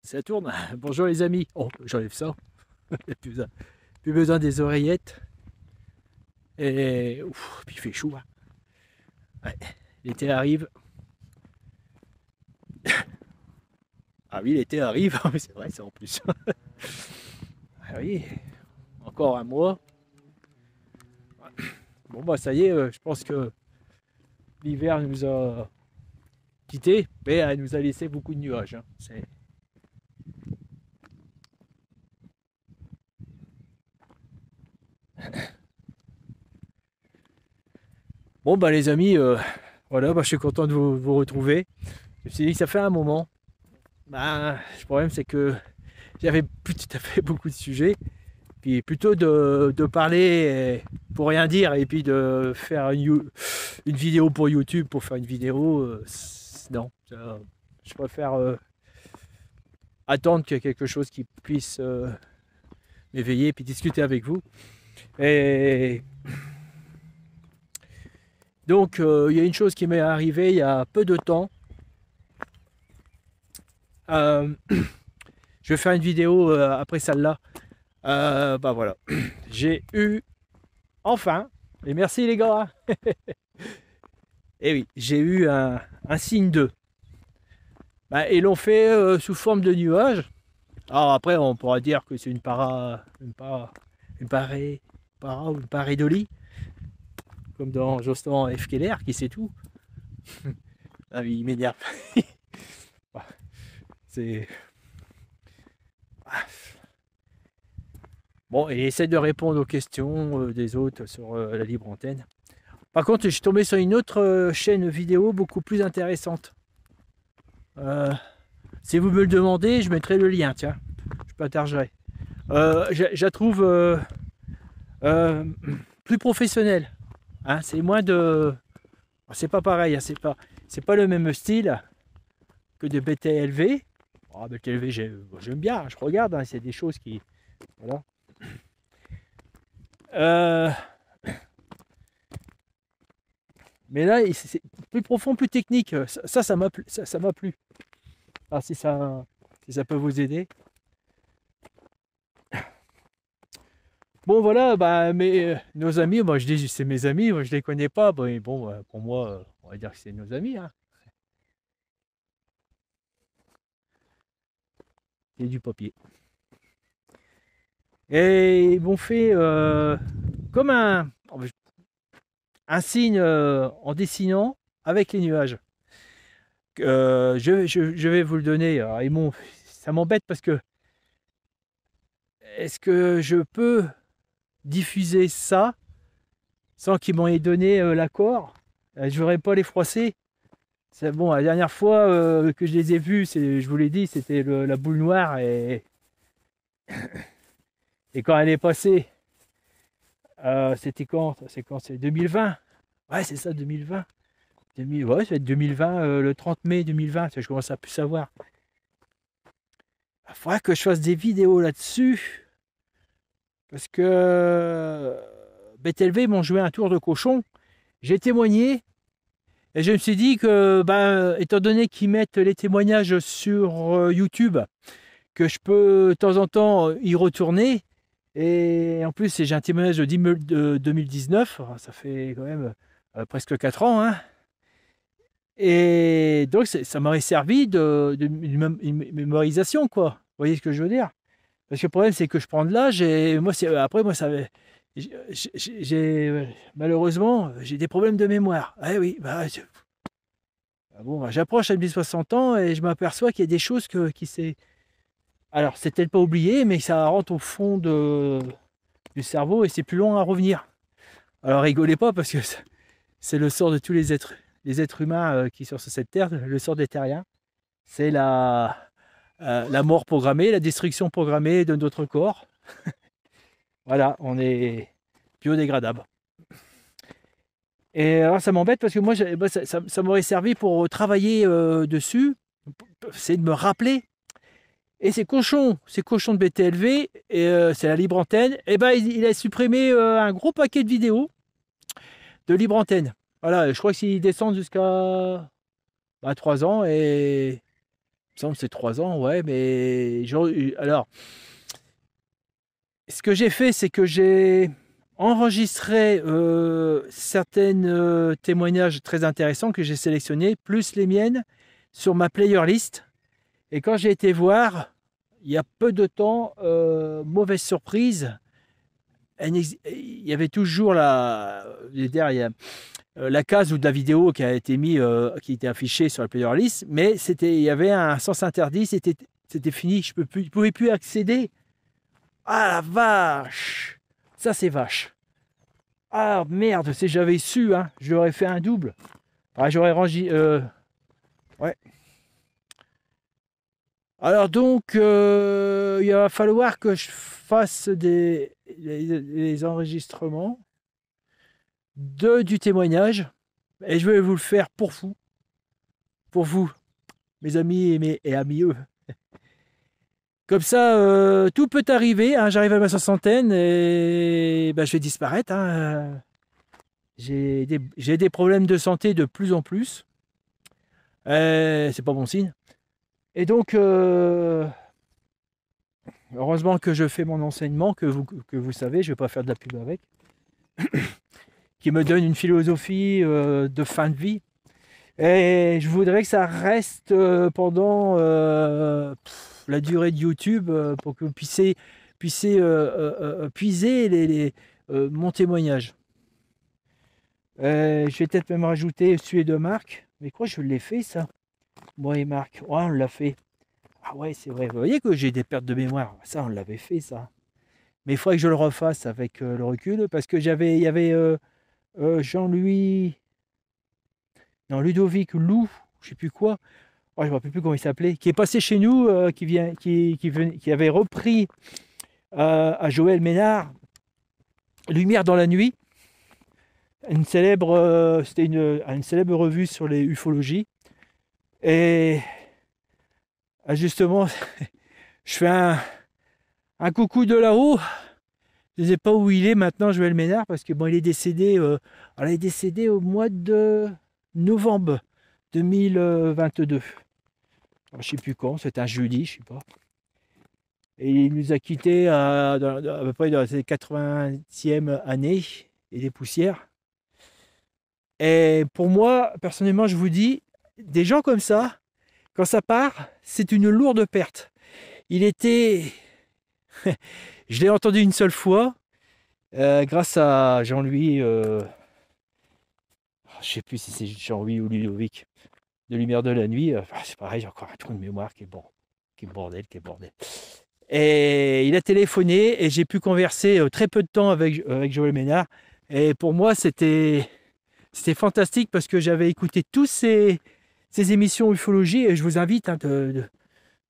Ça tourne. Bonjour les amis. Oh, j'enlève ça. Plus besoin des oreillettes. Et ouf, puis il fait chaud, hein. Ouais. L'été arrive. Ah oui, l'été arrive. C'est vrai, c'est en plus. Ah oui, encore un mois. Bon bah ça y est, je pense que l'hiver nous a quittés, mais elle nous a laissé beaucoup de nuages, hein. Bon bah les amis, voilà, bah, je suis content de vous retrouver. Je me suis dit que ça fait un moment. Bah, le problème c'est que j'avais plus tout à fait beaucoup de sujets. Puis plutôt de parler pour rien dire et puis de faire une vidéo pour YouTube pour faire une vidéo, non. Je préfère attendre qu'il y ait quelque chose qui puisse m'éveiller et puis discuter avec vous. Et donc il y a une chose qui m'est arrivée il y a peu de temps. Je vais faire une vidéo après celle-là. Bah voilà, j'ai eu enfin, et merci les gars, et oui, j'ai eu un signe 2. Bah, ils l'ont fait sous forme de nuage. Alors après, on pourra dire que c'est une pareidolie, comme dans Jocelyn F. Keller, qui sait tout. Ah oui, il m'énerve. C'est... Bon, et essaie de répondre aux questions des autres sur la libre antenne. Par contre, je suis tombé sur une autre chaîne vidéo beaucoup plus intéressante. Si vous me le demandez, je mettrai le lien, tiens, je partagerai. Je la trouve plus professionnelle, hein, c'est moins de... C'est pas pareil, hein, c'est pas le même style que de BTLV. Oh, BTLV, j'aime bien, je regarde, hein, c'est des choses qui... Voilà. Mais là, c'est plus profond, plus technique. Ça m'a plu. Ça m'a plu. Alors, si ça peut vous aider. Bon, voilà, bah, nos amis, moi je dis c'est mes amis, moi je les connais pas. Bon, pour moi, on va dire que c'est nos amis, hein. C'est du papier. Et ils m'ont fait comme un signe en dessinant avec les nuages. Je vais vous le donner. Alors, ça m'embête parce que est-ce que je peux diffuser ça sans qu'ils m'en aient donné l'accord? Je ne voudrais pas les froisser. Bon, la dernière fois que je les ai vus, je vous l'ai dit, c'était la boule noire et quand elle est passée, c'était quand? C'est 2020. Ouais, c'est ça, 2020. Ouais, ça va être 2020, le 30 mai 2020, je commence à plus savoir. Il faudrait que je fasse des vidéos là-dessus. Parce que BTLV m'ont joué un tour de cochon. J'ai témoigné. Et je me suis dit que, étant donné qu'ils mettent les témoignages sur YouTube, que je peux de temps en temps y retourner. Et en plus, j'ai un témoignage de 2019. Ça fait quand même presque 4 ans, hein. Et donc, ça m'aurait servi de mémorisation, quoi. Vous voyez ce que je veux dire? Parce que le problème, c'est que je prends de l'âge et moi, après, moi, ça, malheureusement, j'ai des problèmes de mémoire. Ah oui, bon, j'approche à mes 60 ans et je m'aperçois qu'il y a des choses qui s'est... Alors, c'est peut-être pas oublié, mais ça rentre au fond du cerveau et c'est plus long à revenir. Alors, rigolez pas parce que c'est le sort de tous les êtres humains qui sont sur cette terre, le sort des terriens. C'est la mort programmée, la destruction programmée de notre corps. Voilà, on est biodégradable. Et alors ça m'embête parce que moi, ça m'aurait servi pour travailler dessus, c'est de me rappeler. Et ces cochons de BTLV, c'est la libre antenne, et il a supprimé un gros paquet de vidéos de libre antenne. Voilà, je crois que s'ils descendent jusqu'à 3 ans, et me semble que c'est 3 ans, ouais, mais alors, ce que j'ai fait, c'est que j'ai enregistré certains témoignages très intéressants que j'ai sélectionnés, plus les miennes, sur ma player list. Et quand j'ai été voir, il y a peu de temps, mauvaise surprise, il y avait toujours derrière la case ou de la vidéo qui a été qui était affichée sur la player list, mais il y avait un sens interdit, c'était fini, je ne pouvais plus accéder. Ah la vache, ça c'est vache. Ah merde, si j'avais su, hein, j'aurais fait un double. Ah, j'aurais rangé. Ouais. Alors donc, il va falloir que je fasse les enregistrements du témoignage. Et je vais vous le faire pour vous, mes amis et amis eux. Comme ça, tout peut arriver. Hein, j'arrive à ma soixantaine et ben, je vais disparaître. Hein. J'ai des problèmes de santé de plus en plus. C'est pas bon signe. Et donc, heureusement que je fais mon enseignement, que vous savez, je ne vais pas faire de la pub avec, qui me donne une philosophie de fin de vie. Et je voudrais que ça reste pendant la durée de YouTube pour que vous puissiez puiser mon témoignage. Je vais peut-être même rajouter celui de Marc. Mais quoi, je l'ai fait ça? Moi et Marc. Ouais, on l'a fait. Ah ouais, c'est vrai. Vous voyez que j'ai des pertes de mémoire. Ça, on l'avait fait, ça. Mais il faudrait que je le refasse avec le recul. Parce que il y avait Jean-Louis... Non, Ludovic Lou, je ne sais plus quoi. Oh, je ne me rappelle plus comment il s'appelait. Qui est passé chez nous, qui avait repris à Joël Ménard Lumière dans la nuit. C'était une célèbre revue sur les ufologies. Et justement, je fais un coucou de là-haut. Je ne sais pas où il est maintenant, Joël Ménard, parce que bon, il est décédé au mois de novembre 2022. Alors, je ne sais plus quand, c'est un jeudi, je ne sais pas. Et il nous a quittés à peu près dans ses 80e année et des poussières. Et pour moi, personnellement, je vous dis, des gens comme ça, quand ça part, c'est une lourde perte. Il était... Je l'ai entendu une seule fois, grâce à Jean-Louis... je ne sais plus si c'est Jean-Louis ou Ludovic, de Lumière de la nuit. C'est pareil, j'ai encore un trou de mémoire qui est bordel. Et il a téléphoné et j'ai pu converser très peu de temps avec Joël Ménard. Et pour moi, c'était fantastique parce que j'avais écouté tous ces émissions ufologie et je vous invite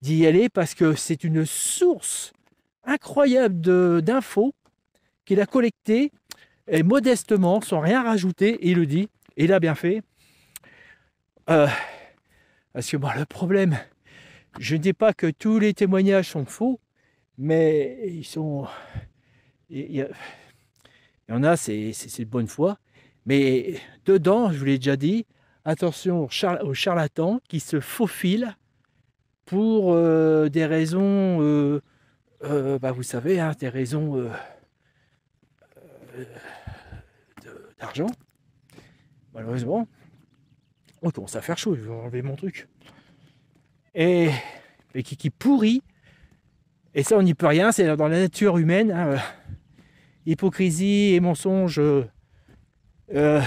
d'y aller parce que c'est une source incroyable d'infos qu'il a collectées et modestement, sans rien rajouter, il le dit, et il a bien fait. Parce que bon, le problème, je ne dis pas que tous les témoignages sont faux, mais il y en a, c'est de bonne foi. Mais dedans, je vous l'ai déjà dit, attention aux charlatans qui se faufilent pour des raisons, vous savez, hein, des raisons d'argent. Malheureusement, on commence à faire chaud, je vais enlever mon truc. Et qui pourrit. Et ça, on n'y peut rien, c'est dans la nature humaine. Hein, hypocrisie et mensonge. Comment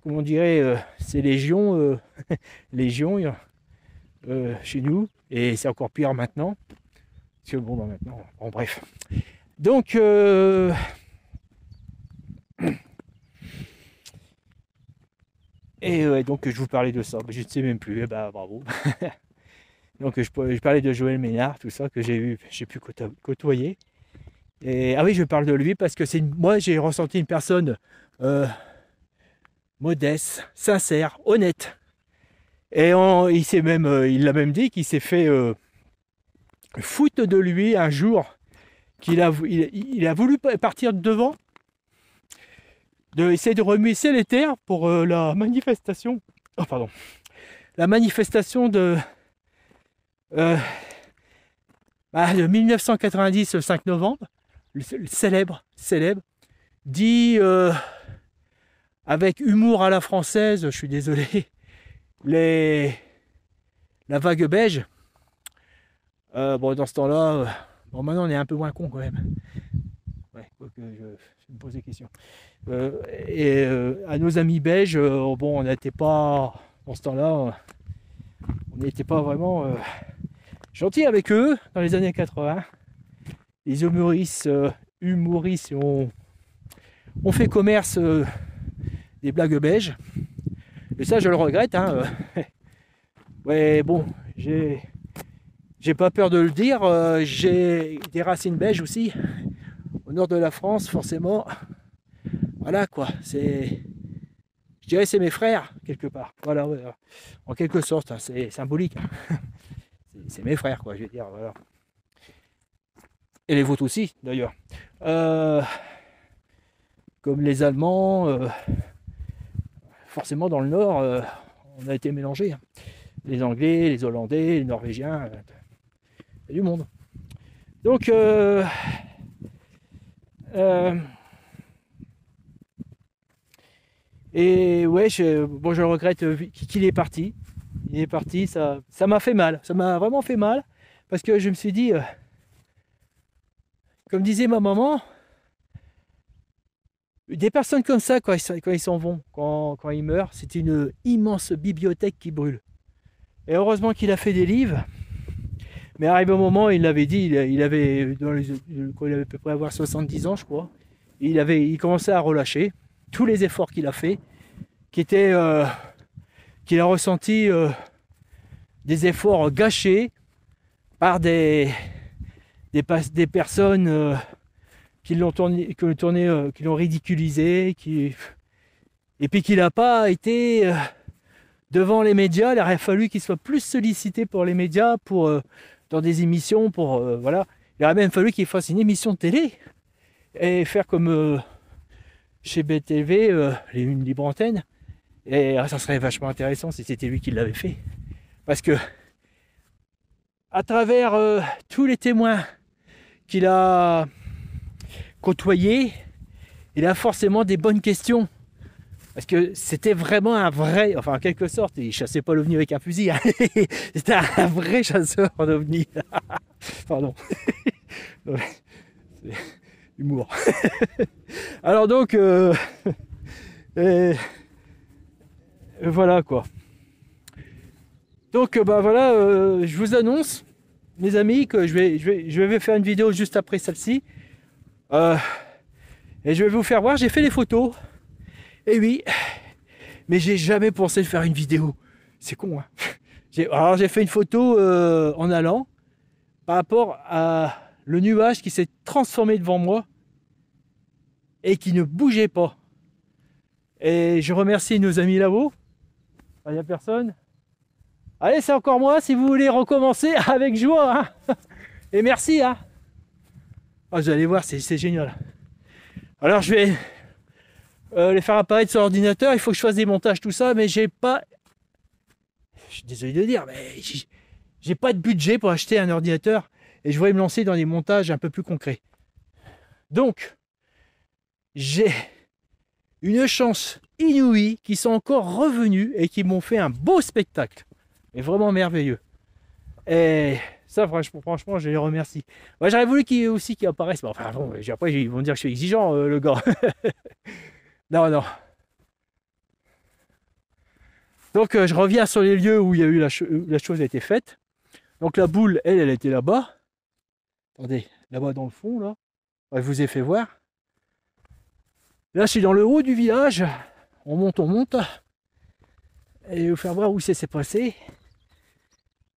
on dirait, c'est légion, chez nous, et c'est encore pire maintenant. Parce que bon, maintenant, bon, bref. Donc, donc je vous parlais de ça, je ne sais même plus, bravo. Donc je parlais de Joël Ménard, tout ça, que j'ai pu côtoyer. Et, ah oui, je parle de lui parce que moi j'ai ressenti une personne modeste, sincère, honnête. Et il l'a même dit qu'il s'est fait foutre de lui un jour, il a voulu partir devant, essayer de remuer ciel et terre pour la manifestation. Oh pardon, la manifestation De 1990, le 5 novembre, le célèbre, dit avec humour à la française, je suis désolé, la vague beige. Bon, dans ce temps-là, bon, maintenant on est un peu moins con quand même. Ouais, quoique je me pose des questions. À nos amis belges, bon, on n'était pas, dans ce temps-là, on n'était pas vraiment gentils avec eux dans les années 80. Les humoristes ont fait commerce des blagues belges. Et ça, je le regrette. Hein. Ouais, bon, j'ai pas peur de le dire. J'ai des racines belges aussi. Au nord de la France, forcément. Voilà quoi. Je dirais c'est mes frères, quelque part. Voilà, ouais, en quelque sorte, hein, c'est symbolique. Hein. C'est mes frères, quoi, je veux dire. Voilà. Et les vôtres aussi, d'ailleurs. Comme les Allemands, forcément dans le Nord, on a été mélangés. Hein. Les Anglais, les Hollandais, les Norvégiens, il y a du monde. Donc, et ouais, je le regrette qu'il est parti. Il est parti, ça m'a fait mal. Ça m'a vraiment fait mal. Parce que je me suis dit, comme disait ma maman, des personnes comme ça, quand ils s'en vont, quand ils meurent, c'est une immense bibliothèque qui brûle. Et heureusement qu'il a fait des livres. Mais arrivé au moment, il l'avait dit, il avait à peu près avoir 70 ans, je crois. Il commençait à relâcher tous les efforts qu'il a fait, qu'il a ressenti des efforts gâchés par des personnes qui l'ont ridiculisé, et puis qu'il n'a pas été devant les médias. Il aurait fallu qu'il soit plus sollicité pour les médias, dans des émissions, voilà. Il aurait même fallu qu'il fasse une émission de télé et faire comme chez BTV, une libre antenne. Et ça serait vachement intéressant si c'était lui qui l'avait fait. Parce que à travers tous les témoins qu'il a côtoyés, il a forcément des bonnes questions. Parce que c'était vraiment un vrai, enfin en quelque sorte, il chassait pas l'OVNI avec un fusil, hein. C'était un vrai chasseur d'OVNI. Pardon. C'est humour. Alors donc, voilà quoi. Donc voilà, je vous annonce, mes amis, que je vais faire une vidéo juste après celle-ci. Et je vais vous faire voir, j'ai fait les photos. Et oui, mais j'ai jamais pensé de faire une vidéo. C'est con, hein. Alors j'ai fait une photo en allant par rapport à le nuage qui s'est transformé devant moi et qui ne bougeait pas. Et je remercie nos amis là-haut. Il n'y a personne. Allez, c'est encore moi si vous voulez recommencer avec joie. Hein. Et merci. Hein. Oh, vous allez voir, c'est génial. Alors je vais les faire apparaître sur l'ordinateur. Il faut que je fasse des montages, tout ça, mais j'ai pas. Je suis désolé de dire, mais j'ai pas de budget pour acheter un ordinateur et je voulais me lancer dans des montages un peu plus concrets. Donc, j'ai une chance inouïe qui sont encore revenus et qui m'ont fait un beau spectacle. Et vraiment merveilleux. Et ça, franchement, je les remercie. Ouais, j'aurais voulu qu'ils apparaissent. Mais enfin, bon, après, ils vont dire que je suis exigeant, le gars. Non. Donc, je reviens sur les lieux où il y a eu la chose a été faite. Donc, la boule, elle était là-bas. Attendez, là-bas dans le fond, là. Je vous ai fait voir. Là, je suis dans le haut du village. On monte. Et je vais vous faire voir où c'est passé.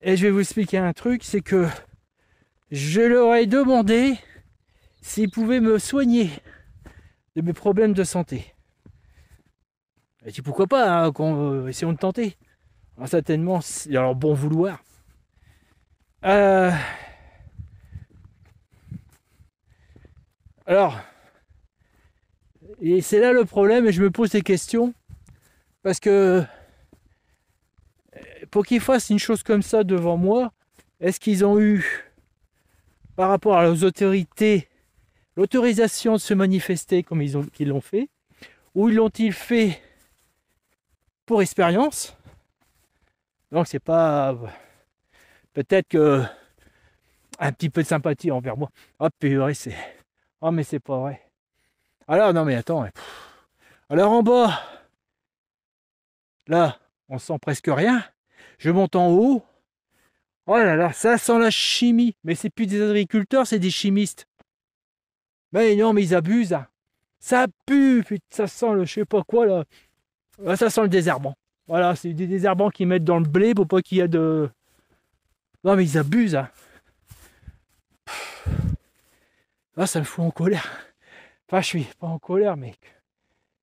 Et je vais vous expliquer un truc, c'est que je leur ai demandé s'ils pouvaient me soigner de mes problèmes de santé. Et dit pourquoi pas, hein, essayons de tenter. Alors, certainement, c'est leur bon vouloir. Alors, et c'est là le problème, et je me pose des questions, parce que pour qu'ils fassent une chose comme ça devant moi, Est-ce qu'ils ont eu, par rapport aux autorités, l'autorisation de se manifester comme qu'ils l'ont fait, ou ils l'ont-ils fait pour expérience? Donc c'est pas... Peut-être que un petit peu de sympathie envers moi. Oh purée, c'est... Oh mais c'est pas vrai. Alors non mais attends. Alors en bas, là, on sent presque rien. Je monte en haut. Oh là là, ça sent la chimie. Mais c'est plus des agriculteurs, c'est des chimistes. Mais non, mais ils abusent. Hein. Ça pue, putain, ça sent le je sais pas quoi là. Ça sent le désherbant. Voilà, c'est des désherbants qu'ils mettent dans le blé pour pas qu'il y ait de... Non mais ils abusent. Hein. Ah, ça me fout en colère. Enfin, je suis pas en colère, mais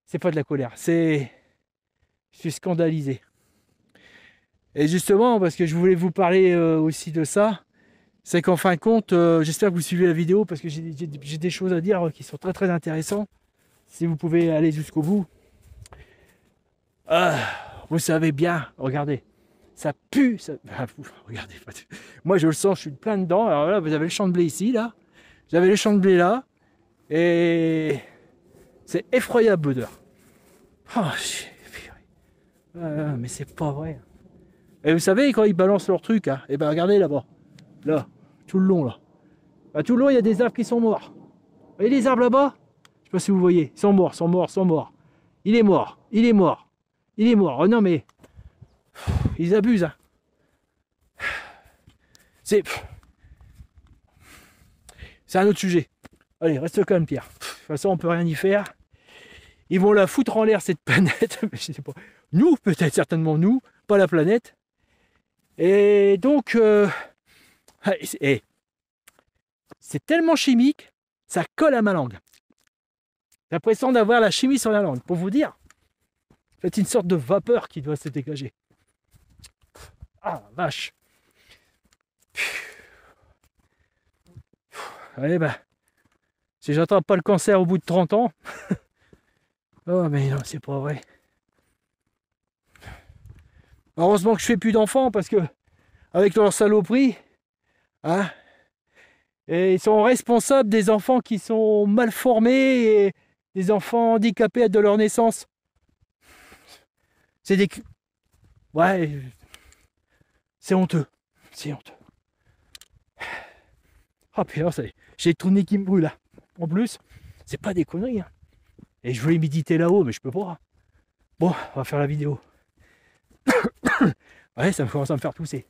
c'est pas de la colère. Je suis scandalisé. Et justement, parce que je voulais vous parler aussi de ça, c'est qu'en fin de compte, j'espère que vous suivez la vidéo parce que j'ai des choses à dire qui sont très très intéressantes. Si vous pouvez aller jusqu'au bout. Ah, vous savez bien, regardez, ça pue. Ça... Ah, regardez, moi je le sens, je suis plein dedans. Alors là, vous avez le champ de blé ici, là. Vous avez le champ de blé là. Et c'est effroyable l'odeur. Oh, mais c'est pas vrai. Et vous savez, quand ils balancent leur truc, hein, et ben regardez là-bas. Là, tout le long là. Bah, tout le long, il y a des arbres qui sont morts. Vous voyez les arbres là-bas? Je sais pas si vous voyez. Ils sont morts, sont morts, sont morts. Il est mort, il est mort. Il est mort. Oh non mais. Ils abusent. Hein. C'est un autre sujet. Allez, reste calme, Pierre. De toute façon, on peut rien y faire. Ils vont la foutre en l'air, cette planète. Mais je sais pas. Nous, peut-être certainement nous, pas la planète. Et donc, c'est tellement chimique, ça colle à ma langue. J'ai l'impression d'avoir la chimie sur la langue. Pour vous dire, c'est une sorte de vapeur qui doit se dégager. Ah, vache. Allez, bah, si j'attrape pas le cancer au bout de 30 ans... Oh, mais non, c'est pas vrai. Heureusement que je fais plus d'enfants, parce que, avec leur saloperie, hein, et ils sont responsables des enfants qui sont mal formés et des enfants handicapés de leur naissance. C'est des... Ouais, c'est honteux. C'est honteux. Ah putain, j'ai le trou de nez qui me brûle là. En plus, c'est pas des conneries. Hein. Et je voulais méditer là-haut, mais je peux pas. Bon, on va faire la vidéo. Ouais, ça commence à me faire tousser.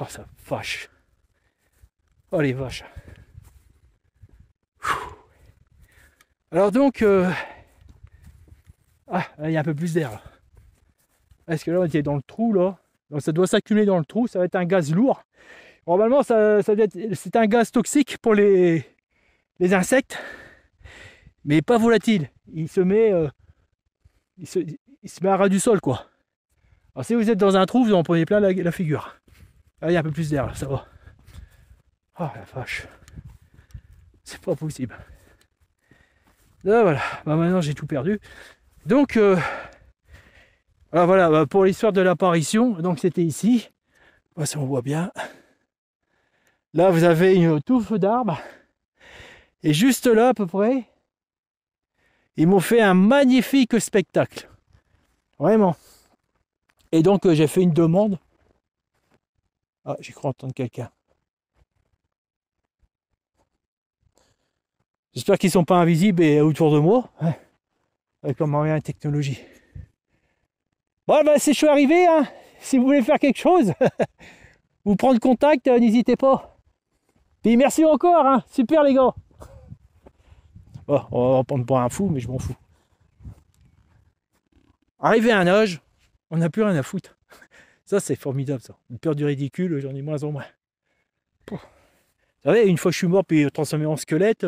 Oh, ça vache. Oh, les vaches. Alors donc... Ah, il y a un peu plus d'air là. Parce que là, on était dans le trou là. Donc ça doit s'accumuler dans le trou. Ça va être un gaz lourd. Normalement, c'est un gaz toxique pour les insectes. Mais pas volatile. Il se met... il se met à ras du sol quoi. Alors si vous êtes dans un trou, vous en prenez plein la figure. Là, il y a un peu plus d'air là, ça va. Oh la vache. C'est pas possible. Là voilà, bah, maintenant j'ai tout perdu. Donc alors voilà, bah, pour l'histoire de l'apparition, donc c'était ici. Bah, si on voit bien. Là vous avez une touffe d'arbres. Et juste là à peu près, ils m'ont fait un magnifique spectacle. Vraiment. Et donc j'ai fait une demande. Ah, j'ai cru entendre quelqu'un. J'espère qu'ils ne sont pas invisibles et autour de moi. Hein, avec leur moyen de technologie. Bon, ben, si je suis arrivé, hein, si vous voulez faire quelque chose, vous prendre contact, n'hésitez pas. Puis merci encore, hein, super les gars. Bon, on va prendre pour un fou, mais je m'en fous. Arrivé à un âge, on n'a plus rien à foutre. Ça, c'est formidable, ça. Une peur du ridicule, j'en ai moins en moins. Vous savez, une fois que je suis mort puis transformé en squelette,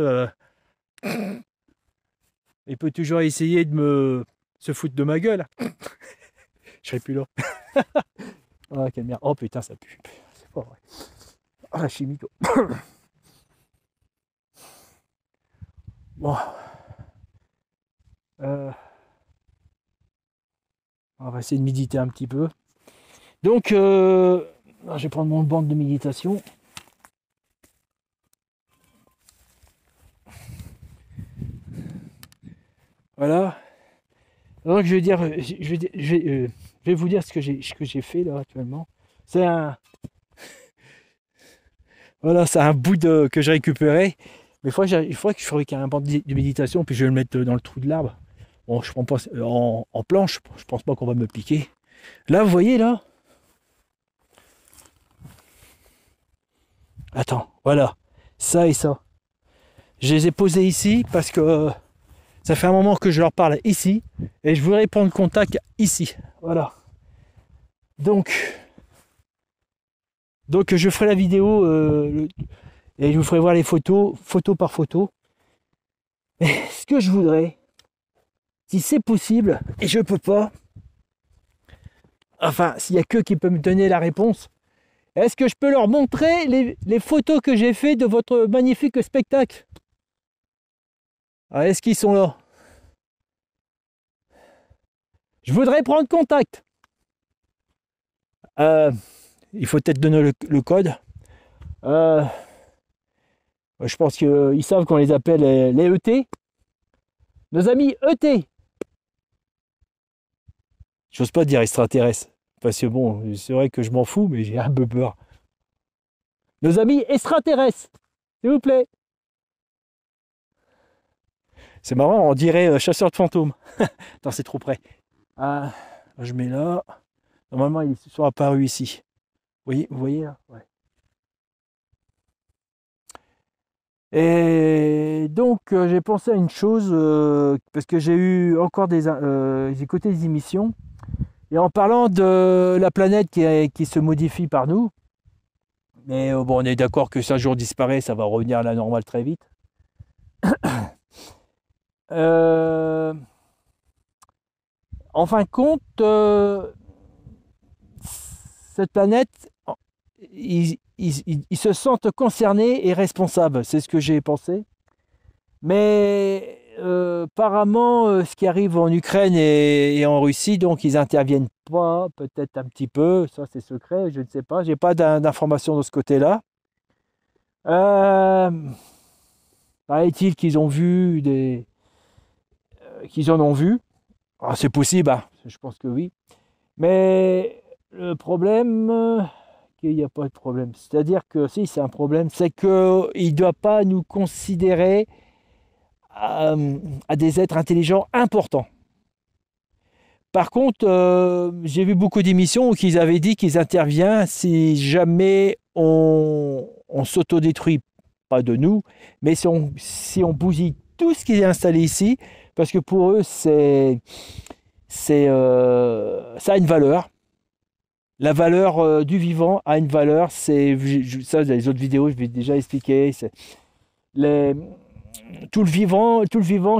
il peut toujours essayer de se foutre de ma gueule. Je serai plus là. Oh, quelle merde. Oh putain, ça pue. C'est pas vrai. Oh, la chimie. Bon. On va essayer de méditer un petit peu. Donc, je vais prendre mon banc de méditation. Voilà. Donc, je vais vous dire ce que j'ai fait là actuellement. C'est un, voilà, c'est un bout que j'ai récupéré. Mais il faudrait que je fabrique un banc de méditation, puis je vais le mettre dans le trou de l'arbre. Bon, je prends pas en planche, je pense pas qu'on va me piquer. Là, vous voyez là. Attends, voilà, ça et ça. Je les ai posés ici parce que ça fait un moment que je leur parle ici et je voudrais prendre contact ici. Voilà. Donc je ferai la vidéo et je vous ferai voir les photos, photo par photo. Mais ce que je voudrais, si c'est possible, et je peux pas, enfin, s'il y a que qui peut me donner la réponse, est-ce que je peux leur montrer les photos que j'ai fait de votre magnifique spectacle? Ah, est-ce qu'ils sont là? Je voudrais prendre contact. Il faut peut-être donner le code. Je pense qu'ils savent qu'on les appelle les ET. Nos amis ET. J'ose pas dire extraterrestres. Parce que bon, c'est vrai que je m'en fous, mais j'ai un peu peur. Nos amis extraterrestres, s'il vous plaît. C'est marrant, on dirait chasseur de fantômes. Attends, c'est trop près. Ah, je mets là. Normalement, ils sont apparus ici. Vous voyez là, ouais. Et donc, j'ai pensé à une chose, parce que j'ai eu encore j'ai écouté des émissions, et en parlant de la planète qui se modifie par nous, mais bon, on est d'accord que si un jour disparaît, ça va revenir à la normale très vite. En fin de compte, cette planète, ils se sentent concernés et responsables, c'est ce que j'ai pensé. Mais apparemment, ce qui arrive en Ukraine et en Russie, donc ils interviennent pas, peut-être un petit peu, ça c'est secret, je ne sais pas, j'ai pas d'informations de ce côté-là. Paraît-il qu'ils ont vu qu'ils en ont vu. Ah, c'est possible, hein, je pense que oui. Mais le problème, qu'il n'y a pas de problème. C'est-à-dire que si c'est un problème, c'est qu'il ne doit pas nous considérer à des êtres intelligents importants. Par contre, j'ai vu beaucoup d'émissions où ils avaient dit qu'ils interviennent si jamais on s'autodétruit, pas de nous, mais si on bousille tout ce qui est installé ici, parce que pour eux, ça a une valeur. La valeur du vivant a une valeur. Ça, dans les autres vidéos, je vais déjà expliquer. Tout le vivant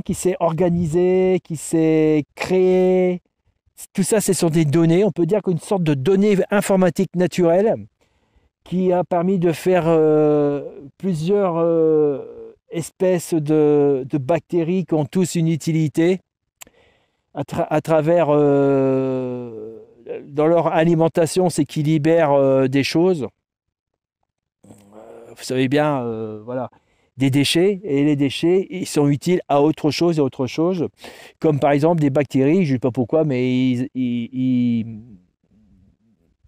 qui s'est organisé, qui s'est créé, tout ça, ce sont des données. On peut dire qu'une sorte de données informatiques naturelles qui a permis de faire plusieurs espèces de bactéries qui ont tous une utilité à travers dans leur alimentation, c'est qu'ils libèrent des choses. Vous savez bien, voilà, des déchets, et les déchets, ils sont utiles à autre chose et autre chose, comme par exemple des bactéries, je ne sais pas pourquoi, mais ils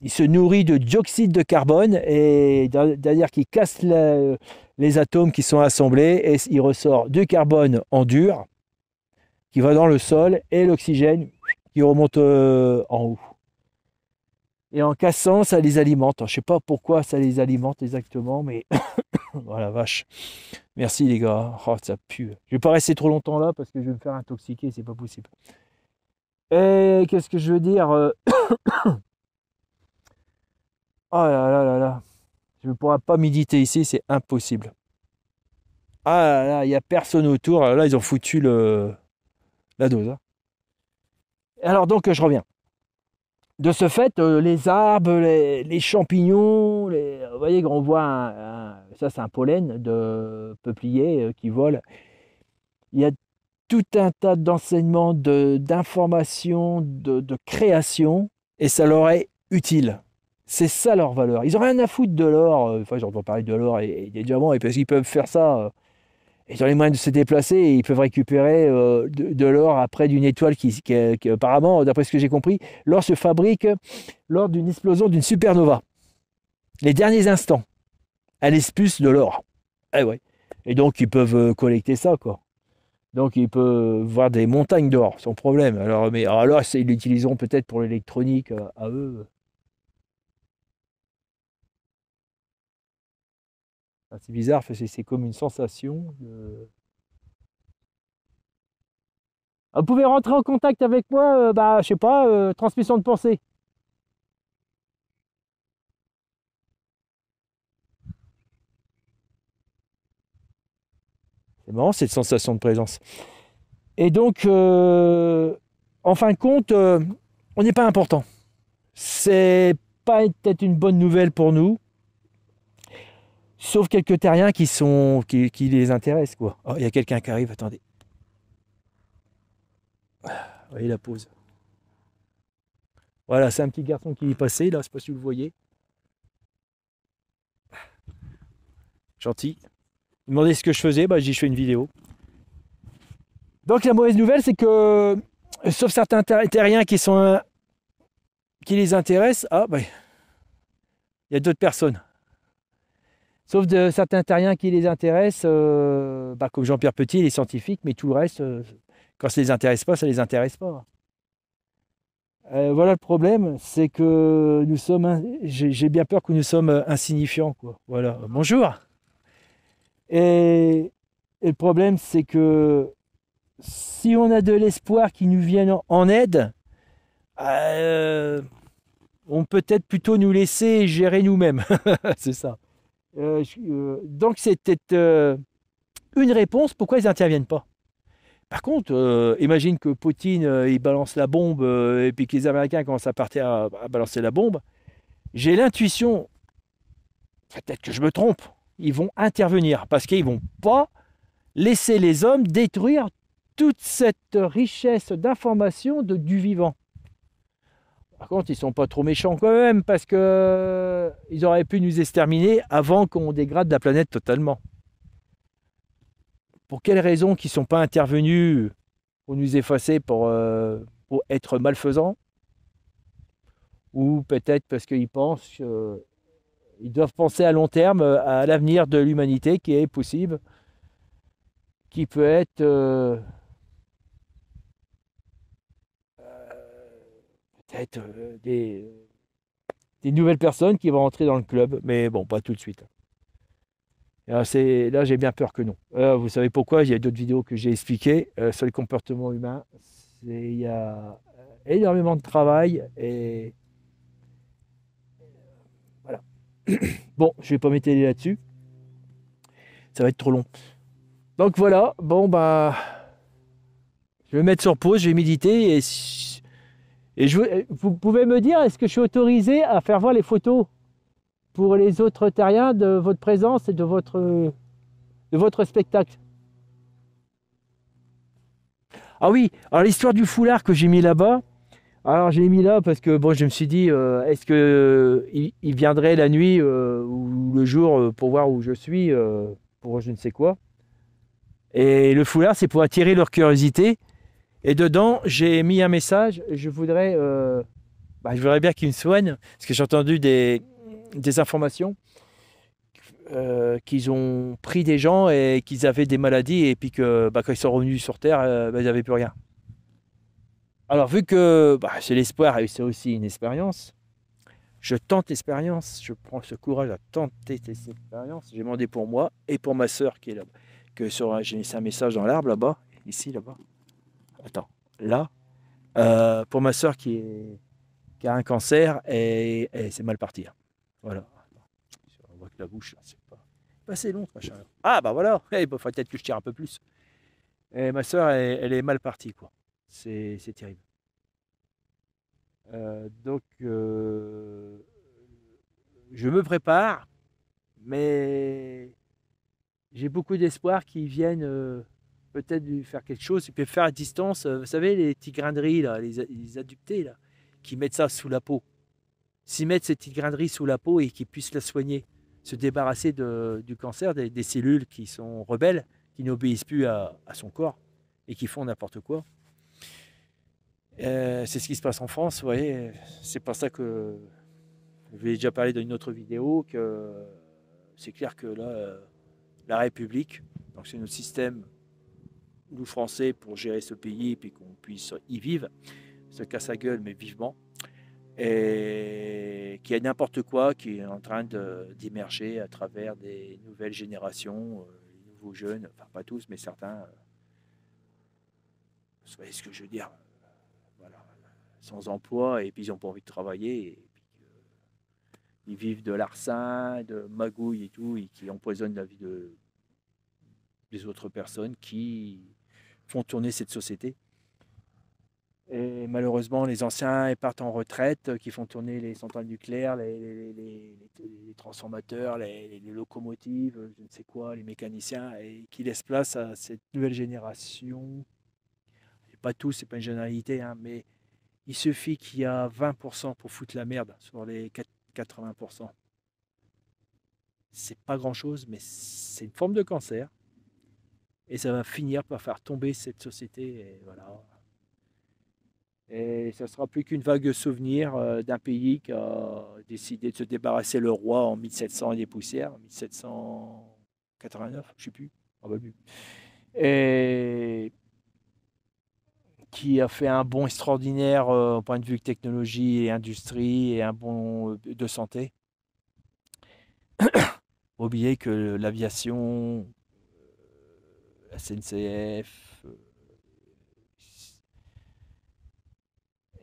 se nourrissent de dioxyde de carbone, et c'est-à-dire qu'ils cassent les atomes qui sont assemblés, et il ressort du carbone en dur, qui va dans le sol, et l'oxygène qui remonte en haut. Et en cassant, ça les alimente. Je ne sais pas pourquoi ça les alimente exactement, mais oh la vache. Merci les gars. Oh, ça pue. Je vais pas rester trop longtemps là parce que je vais me faire intoxiquer, c'est pas possible. Et qu'est-ce que je veux dire? Oh là là là là. Je ne pourrai pas méditer ici, c'est impossible. Ah là là, il n'y a personne autour. Là, ils ont foutu la dose. Hein. Alors donc, je reviens. De ce fait, les arbres, les champignons, vous voyez qu'on voit, ça c'est un pollen de peuplier qui vole. Il y a tout un tas d'enseignements, d'informations, de création, et ça leur est utile. C'est ça leur valeur. Ils n'ont rien à foutre de l'or. Enfin, j'entends parler de l'or et des diamants, et parce qu'ils peuvent faire ça. Ils ont les moyens de se déplacer et ils peuvent récupérer de l'or après d'une étoile qui apparemment, d'après ce que j'ai compris, l'or se fabrique lors d'une explosion d'une supernova. Les derniers instants, elle expulse de l'or. Eh ouais. Et donc, ils peuvent collecter ça, quoi. Donc, ils peuvent voir des montagnes d'or, sans problème. Alors ils l'utiliseront peut-être pour l'électronique à eux. Ah, c'est bizarre, c'est comme une sensation. Ah, vous pouvez rentrer en contact avec moi, je sais pas, transmission de pensée. C'est marrant, cette sensation de présence. Et donc, en fin de compte, on n'est pas important. C'est pas peut-être une bonne nouvelle pour nous, sauf quelques terriens qui les intéressent, quoi. Oh, il y a quelqu'un qui arrive, attendez. Vous voyez la pause. Voilà, c'est un petit garçon qui est passé, là, je ne sais pas si vous le voyez. Gentil. Il me demandait ce que je faisais, je dis je fais une vidéo. Donc la mauvaise nouvelle, c'est que, sauf certains terriens qui les intéressent, il y a d'autres personnes. Sauf certains terriens qui les intéressent, comme Jean-Pierre Petit, il est scientifique, mais tout le reste, quand ça ne les intéresse pas, ça ne les intéresse pas. Voilà le problème, c'est que j'ai bien peur que nous sommes insignifiants, quoi. Voilà, bonjour. Et le problème, c'est que si on a de l'espoir qui nous vienne en aide, on peut peut-être plutôt nous laisser gérer nous-mêmes. C'est ça. Donc c'était une réponse pourquoi ils n'interviennent pas. Par contre, imagine que Poutine il balance la bombe et puis que les Américains commencent à partir à balancer la bombe. J'ai l'intuition, peut-être que je me trompe, ils vont intervenir parce qu'ils ne vont pas laisser les hommes détruire toute cette richesse d'informations du vivant. Par contre, ils ne sont pas trop méchants quand même parce qu'ils auraient pu nous exterminer avant qu'on dégrade la planète totalement. Pour quelles raisons qu'ils ne sont pas intervenus pour nous effacer, pour être malfaisants? Ou peut-être parce qu'ils pensent qu'ils doivent penser à long terme à l'avenir de l'humanité qui est possible, qui peut être peut-être des nouvelles personnes qui vont entrer dans le club, mais bon, pas tout de suite. Là, j'ai bien peur que non. Vous savez pourquoi? Il y a d'autres vidéos que j'ai expliquées sur le comportement humain. Il y a énormément de travail et voilà. Bon, je ne vais pas m'étaler là-dessus. Ça va être trop long. Donc voilà, je vais mettre sur pause, je vais méditer vous pouvez me dire, est-ce que je suis autorisé à faire voir les photos pour les autres terriens de votre présence et de votre spectacle? Ah oui, alors l'histoire du foulard que j'ai mis là-bas, alors je l'ai mis là parce que je me suis dit, est-ce que il viendrait la nuit ou le jour pour voir où je suis, pour je ne sais quoi. Et le foulard, c'est pour attirer leur curiosité. Et dedans, j'ai mis un message, je voudrais bien qu'ils me soignent, parce que j'ai entendu des informations qu'ils ont pris des gens et qu'ils avaient des maladies et puis que quand ils sont revenus sur Terre, ils n'avaient plus rien. Alors vu que c'est l'espoir et c'est aussi une expérience, je tente l'expérience, je prends ce courage à tenter cette expérience. J'ai demandé pour moi et pour ma sœur qui est là, j'ai laissé un message dans l'arbre là-bas, ici là-bas. Attends, là, pour ma sœur qui a un cancer et c'est mal parti. Voilà. On voit que la bouche, c'est pas assez long ce machin. Ah voilà, il faudrait peut-être que je tire un peu plus. Et ma sœur, elle est mal partie, quoi. C'est terrible. Donc, je me prépare, mais j'ai beaucoup d'espoir qu'ils viennent peut-être lui faire quelque chose. Ils peuvent faire à distance, vous savez, les petits grains de riz, là, les adductés, là, qui mettent ça sous la peau. s'y mettre ces petites grains de riz sous la peau et qu'ils puissent la soigner, se débarrasser du cancer, des cellules qui sont rebelles, qui n'obéissent plus à son corps et qui font n'importe quoi. C'est ce qui se passe en France, vous voyez. C'est pour ça que je vous ai déjà parlé dans une autre vidéo que c'est clair que là, la République, donc c'est notre système, nous Français, pour gérer ce pays et puis qu'on puisse y vivre, se casse la gueule, mais vivement. Et qu'il y a n'importe quoi qui est en train d'émerger à travers des nouvelles générations, les nouveaux jeunes, enfin pas tous, mais certains, vous voyez ce que je veux dire, voilà, sans emploi et puis ils n'ont pas envie de travailler. Et puis, ils vivent de larcin, de magouilles et tout, et qui empoisonnent la vie des autres personnes qui font tourner cette société. Et malheureusement, les anciens ils partent en retraite, qui font tourner les centrales nucléaires, les transformateurs, les locomotives, je ne sais quoi, les mécaniciens, et qui laissent place à cette nouvelle génération. Et pas tous, c'est pas une généralité, hein, mais il suffit qu'il y a 20% pour foutre la merde sur les 80%. C'est pas grand-chose, mais c'est une forme de cancer. Et ça va finir par faire tomber cette société. Et voilà. Et ça ne sera plus qu'une vague souvenir d'un pays qui a décidé de se débarrasser le roi en 1700 et des poussières, 1789, je ne sais plus. Ah bah, plus. Et qui a fait un bond extraordinaire au point de vue technologie et industrie et un bond de santé. Oubliez que l'aviation, la SNCF,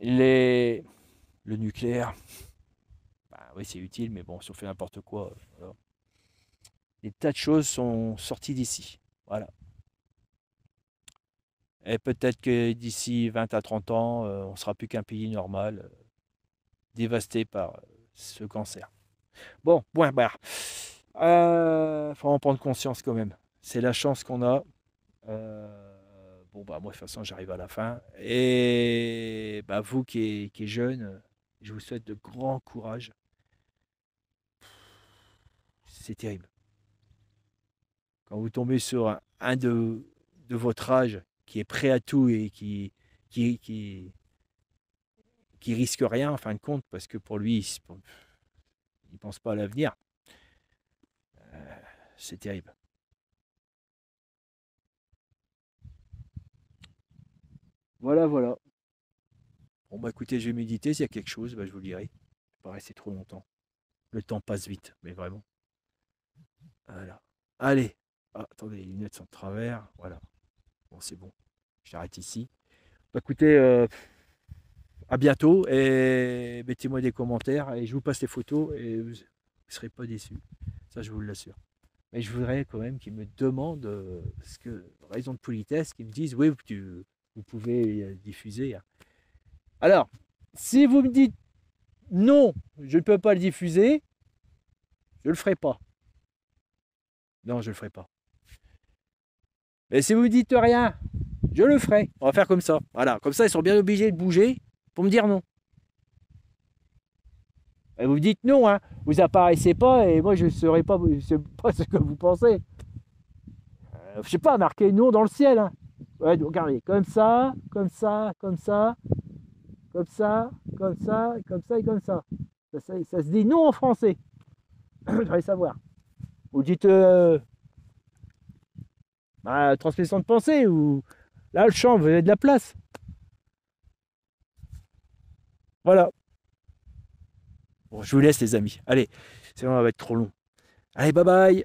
le nucléaire, bah oui c'est utile, mais bon, si on fait n'importe quoi, voilà. Des tas de choses sont sorties d'ici. Voilà. Et peut-être que d'ici 20 à 30 ans, on ne sera plus qu'un pays normal, dévasté par ce cancer. Bon, point barre. Faut en prendre conscience quand même. C'est la chance qu'on a. Bon, bah, moi, de toute façon, j'arrive à la fin. Et bah, vous qui êtes jeune, je vous souhaite de grand courage. C'est terrible. Quand vous tombez sur un de votre âge qui est prêt à tout et qui, qui, qui risque rien en fin de compte, parce que pour lui, il ne pense pas à l'avenir, c'est terrible. Voilà, voilà. Bon, bah écoutez, je vais méditer. S'il y a quelque chose, bah, je vous le dirai. Je ne vais pas rester trop longtemps. Le temps passe vite, mais vraiment. Voilà. Allez. Ah, attendez, les lunettes sont de travers. Voilà. Bon, c'est bon. J'arrête ici. Bah, écoutez, à bientôt et mettez-moi des commentaires et je vous passe les photos et vous ne serez pas déçus. Ça, je vous l'assure. Mais je voudrais quand même qu'ils me demandent, parce que, raison de politesse, qu'ils me disent, oui, vous pouvez diffuser. Alors, si vous me dites non, je ne peux pas le diffuser, je ne le ferai pas. Non, je ne le ferai pas. Mais si vous me dites rien, je le ferai. On va faire comme ça. Voilà, comme ça, ils sont bien obligés de bouger pour me dire non. Et vous me dites non, hein. Vous apparaissez pas et moi je ne saurais pas, pas ce que vous pensez. Je sais pas, marquez non dans le ciel. Hein. Ouais, regardez, comme ça, comme ça, comme ça, comme ça, comme ça, comme ça et comme ça. Ça se dit non en français. Je voudrais savoir. Vous dites transmission de pensée ou là le champ, vous avez de la place. Voilà. Bon, je vous laisse les amis. Allez, sinon ça va être trop long. Allez, bye bye.